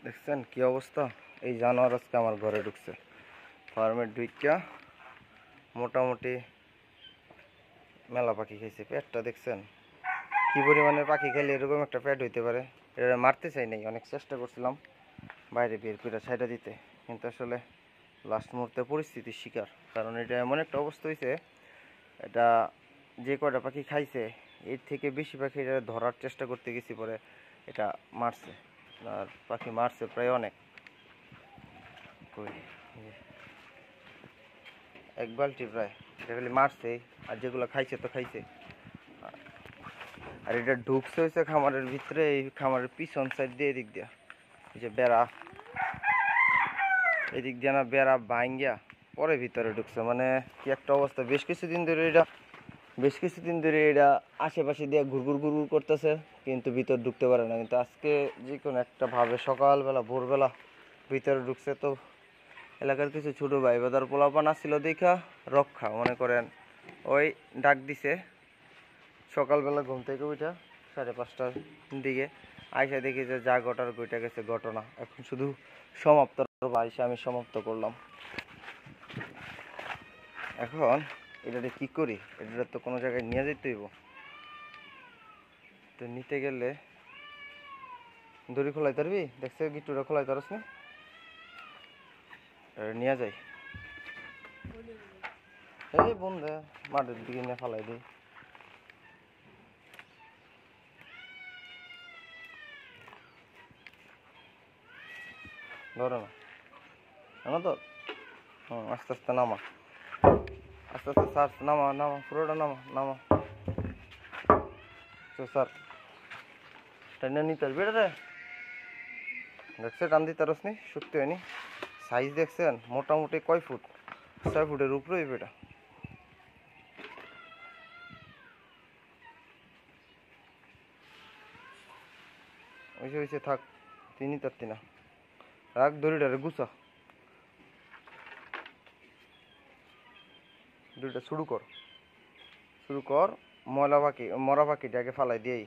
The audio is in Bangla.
দেখছেন কি অবস্থা? এই জানোয়ার আজকে আমার ঘরে ঢুকছে। ফার্মের ঢুইকা মোটামুটি মেলা পাখি খাইছে। পেটটা দেখছেন কি পরিমাণে পাখি খেলে এরকম একটা পেট হইতে পারে। এটা মারতে চাই নাই, অনেক চেষ্টা করছিলাম বাইরে বের করে ছাইড়া দিতে, কিন্তু আসলে লাস্ট মুহূর্তে পরিস্থিতির শিকার। কারণ এটা এমন একটা অবস্থা হয়েছে, এটা যে কয়টা পাখি খাইছে এর থেকে বেশি পাখি এটা ধরার চেষ্টা করতে গেছি, পরে এটা মারছে। আর পাখি মারছে প্রায় অনেক, এক বালতি প্রায়। এটা খালি মারছে, আর যেগুলো খাইছে তো খাইছে। আর এটা ঢুকছে হয়েছে খামারের ভিতরে, এই খামারের পিছন সাইড দিয়ে এদিক দিয়া, এই যে বেড়া, এদিক দিয়ে না বেড়া ভাঙ্গিয়া পরে ভিতরে ঢুকছে। মানে কি একটা অবস্থা। বেশ কিছুদিন ধরে এটা আশেপাশে দিয়ে ঘুরঘুর ঘুরঘুর করতেছে, কিন্তু ভিতর ঢুকতে পারে না। কিন্তু আজকে যে কোনো একটা ভাবে সকালবেলা ভোরবেলা ভিতরে ঢুকছে। তো এলাকার কিছু ছোটো ভাই বাদার পোলাপান আসছিল দেখা রক্ষা মনে করেন, ওই ডাক দিছে সকালবেলা ঘুম থেকে উঠা 5:30টার দিকে। আইসা দেখি যে যা ঘটার ঘটে গেছে ঘটনা। এখন শুধু সমাপ্ত আইসা আমি সমাপ্ত করলাম। এখন এটাতে কি করি? এটা তো কোনো জায়গায় নিয়ে যেতে হইব। তো নিতে গেলে দড়ি খোলাই পারবি? দেখছে গিট্টুরা খোলাই পারস নি? নিয়ে যাই। এই বন্ধে মাঠের দিকে নিয়ে ফালাই দিই। ধরে না জানো তো। আস্তে আস্তে নামা, আস্তে আস্তে স্যার, নামা নামা, পুরোটা নামা নামা। স্যার টেনে নিতে পারবি রে? দেখছে টান দিতে পারস নি? সত্যি হয়নি। সাইজ দেখছেন মোটামুটি কয় ফুট? 6 ফুটের উপরে হইবে এটা। হয়েছে থাক, তিনি তারতি না, রাখ দড়িটারে গুছা, দড়িটা শুরু কর। মরা পাখিটাকে ফালাই দিয়েই